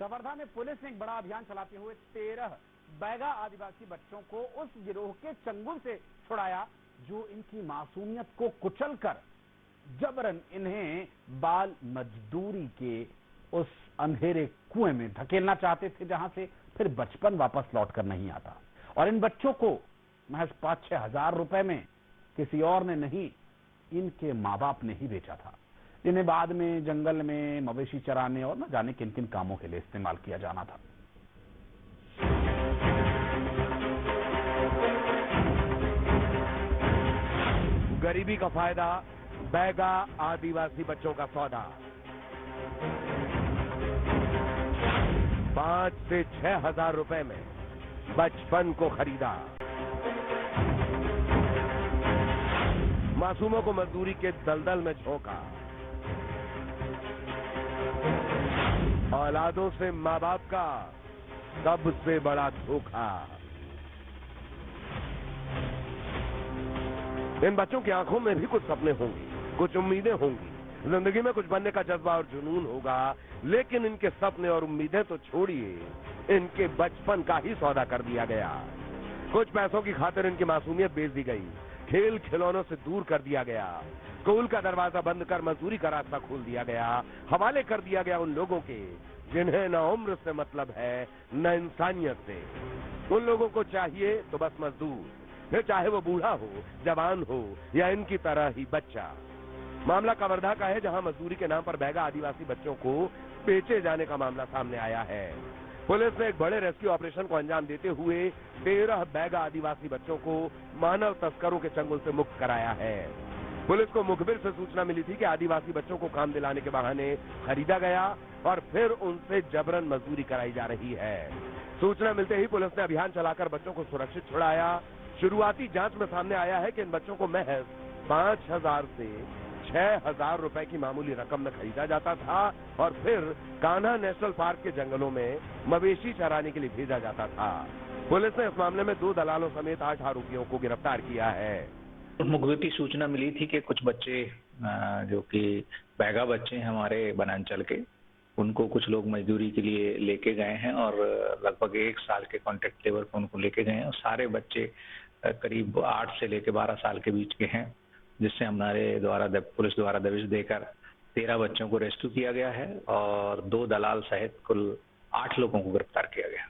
कवर्धा में पुलिस ने एक बड़ा अभियान चलाते हुए 13 बैगा आदिवासी बच्चों को उस गिरोह के चंगुल से छुड़ाया जो इनकी मासूमियत को कुचलकर जबरन इन्हें बाल मजदूरी के उस अंधेरे कुएं में धकेलना चाहते थे जहां से फिर बचपन वापस लौटकर नहीं आता। और इन बच्चों को महज 5-6 हजार रुपए में किसी और ने नहीं, इनके माँ बाप ने ही बेचा था, जिन्हें बाद में जंगल में मवेशी चराने और न जाने किन किन कामों के लिए इस्तेमाल किया जाना था। गरीबी का फायदा, बैगा आदिवासी बच्चों का सौदा। 5 से 6 हजार रुपए में बचपन को खरीदा। मासूमों को मजदूरी के दलदल में झोंका। औलादों से माँ बाप का सबसे बड़ा धोखा। इन बच्चों की आंखों में भी कुछ सपने होंगे, कुछ उम्मीदें होंगी, जिंदगी में कुछ बनने का जज्बा और जुनून होगा, लेकिन इनके सपने और उम्मीदें तो छोड़िए, इनके बचपन का ही सौदा कर दिया गया। कुछ पैसों की खातिर इनकी मासूमियत बेच दी गई, खेल खिलौनों से दूर कर दिया गया, स्कूल का दरवाजा बंद कर मजदूरी का रास्ता खोल दिया गया, हवाले कर दिया गया उन लोगों के जिन्हें न उम्र से मतलब है न इंसानियत से। उन लोगों को चाहिए तो बस मजदूर, फिर चाहे वो बूढ़ा हो, जवान हो या इनकी तरह ही बच्चा। मामला कवर्धा का है, जहां मजदूरी के नाम पर बैगा आदिवासी बच्चों को बेचे जाने का मामला सामने आया है। पुलिस ने एक बड़े रेस्क्यू ऑपरेशन को अंजाम देते हुए 13 बैगा आदिवासी बच्चों को मानव तस्करों के चंगुल से मुक्त कराया है। पुलिस को मुखबिर से सूचना मिली थी कि आदिवासी बच्चों को काम दिलाने के बहाने खरीदा गया और फिर उनसे जबरन मजदूरी कराई जा रही है। सूचना मिलते ही पुलिस ने अभियान चलाकर बच्चों को सुरक्षित छुड़ाया। शुरुआती जांच में सामने आया है कि इन बच्चों को महज 5,000 से 6,000 रुपए की मामूली रकम में खरीदा जाता था और फिर कान्हा नेशनल पार्क के जंगलों में मवेशी चराने के लिए भेजा जाता था। पुलिस ने इस मामले में 2 दलालों समेत 8 आरोपियों को गिरफ्तार किया है। मुखबिर की सूचना मिली थी कि कुछ बच्चे जो कि बैगा बच्चे हैं हमारे बनांचल के, उनको कुछ लोग मजदूरी के लिए लेके गए हैं और लगभग 1 साल के कॉन्ट्रैक्ट लेबर पर उनको लेके गए हैं। और सारे बच्चे करीब 8 से लेके 12 साल के बीच के हैं, जिससे हमारे द्वारा पुलिस द्वारा दबिश देकर 13 बच्चों को रेस्क्यू किया गया है और 2 दलाल सहित कुल 8 लोगों को गिरफ्तार किया गया।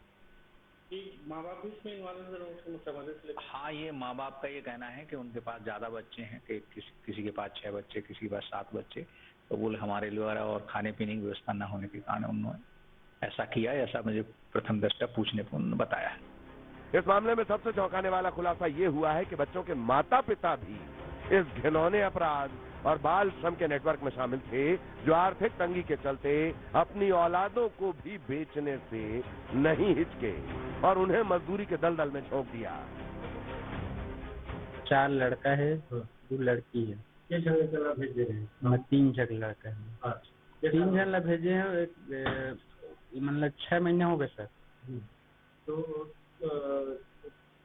माँ बाप भी इसमें इन्वॉल्व? हाँ, ये माँ बाप का ये कहना है कि उनके पास ज्यादा बच्चे हैं, कि किसी के पास 6 बच्चे, किसी के पास 7 बच्चे, तो बोले हमारे द्वारा और खाने पीने की व्यवस्था न होने के कारण उन्होंने ऐसा किया। ऐसा मुझे प्रथम दृष्टया पूछने पर उन्होंने बताया है। इस मामले में सबसे चौंकाने वाला खुलासा ये हुआ है कि बच्चों के माता पिता भी इस घिनौने अपराध और बाल श्रम के नेटवर्क में शामिल थे, जो आर्थिक तंगी के चलते अपनी औलादों को भी बेचने से नहीं हिचके और उन्हें मजदूरी के दलदल में झोंक दिया। 4 लड़का है, 2 लड़की है। किस जगह चला भेजे हैं? 3 जगह लड़का है। 3 जन भेजे हैं, मतलब 6 महीने हो गए सर। तो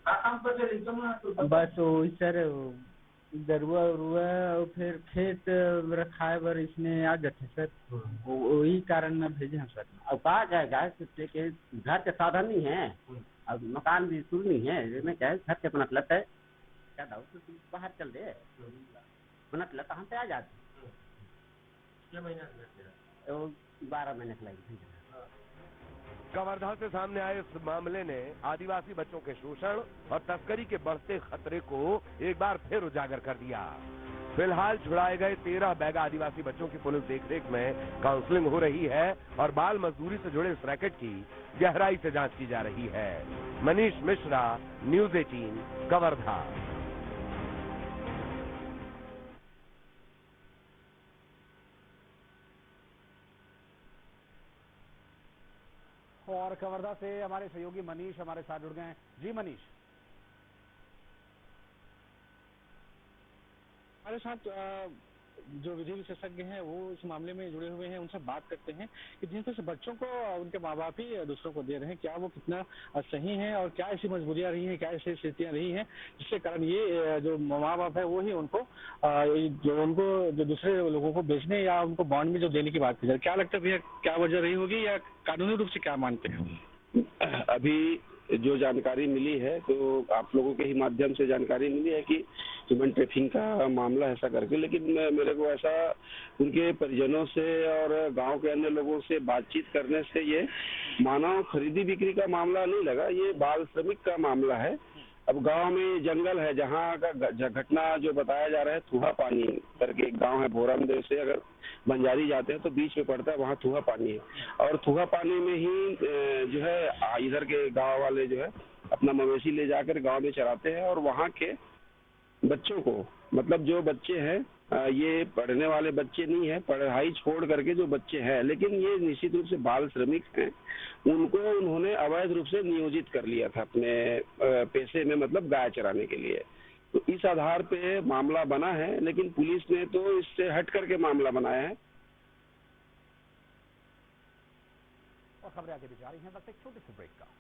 काम पर बस वही सर, दरुआ उरुआ और फिर खेत रखाए बर इसमें आ जाते सर, वही कारण में भेजे हैं सर। अब कहा जाएगा कि घर के साधन नहीं है, अब मकान भी शुरू नहीं है, मैं क्या घर के बनत लत है, क्या दाऊ तो बाहर चल दे बनत लत हम पे आ जाते। 6 महीना 12 महीने के लगे। कवर्धा से सामने आए इस मामले ने आदिवासी बच्चों के शोषण और तस्करी के बढ़ते खतरे को एक बार फिर उजागर कर दिया। फिलहाल छुड़ाए गए 13 बैगा आदिवासी बच्चों की पुलिस देखरेख में काउंसलिंग हो रही है और बाल मजदूरी से जुड़े इस रैकेट की गहराई से जांच की जा रही है। मनीष मिश्रा, न्यूज़ 18, कवर्धा। और कवर्धा से हमारे सहयोगी मनीष हमारे साथ जुड़ गए हैं। जी मनीष। हमारे साथ जो विधि विशेषज्ञ हैं वो इस मामले में जुड़े हुए हैं, उनसे बात करते हैं कि जिन तरह से बच्चों को उनके माँ बाप ही दूसरों को दे रहे हैं, क्या वो कितना सही है और क्या ऐसी मजबूरियां रही हैं, क्या ऐसी स्थितियां रही हैं जिसके कारण ये जो माँ बाप है वो ही उनको जो दूसरे लोगों को बेचने या उनको बॉन्ड में जो देने की बात की जाए। क्या लगता है भैया, क्या वजह रही होगी या कानूनी रूप से क्या मानते हैं? अभी जो जानकारी मिली है तो आप लोगों के ही माध्यम से जानकारी मिली है कि ह्यूमन ट्रैफिकिंग का मामला ऐसा करके, लेकिन मेरे को ऐसा उनके परिजनों से और गांव के अन्य लोगों से बातचीत करने से ये मानव खरीदी बिक्री का मामला नहीं लगा, ये बाल श्रमिक का मामला है। अब गांव में जंगल है, जहाँ का घटना जो बताया जा रहा है, थूहा पानी करके एक गांव है, भोरामदेव से अगर बंजारी जाते हैं तो बीच में पड़ता है, वहाँ थूहा पानी है और थूहा पानी में ही जो है इधर के गांव वाले जो है अपना मवेशी ले जाकर गांव में चराते हैं और वहाँ के बच्चों को, मतलब जो बच्चे हैं ये पढ़ने वाले बच्चे नहीं है, पढ़ाई छोड़ करके जो बच्चे हैं, लेकिन ये निश्चित रूप से बाल श्रमिक हैं, उनको उन्होंने अवैध रूप से नियोजित कर लिया था अपने पेशे में, मतलब गाय चराने के लिए। तो इस आधार पे मामला बना है, लेकिन पुलिस ने तो इससे हट करके मामला बनाया है। और खबरें आगे भी जारी हैं, बस एक छोटे से ब्रेक का।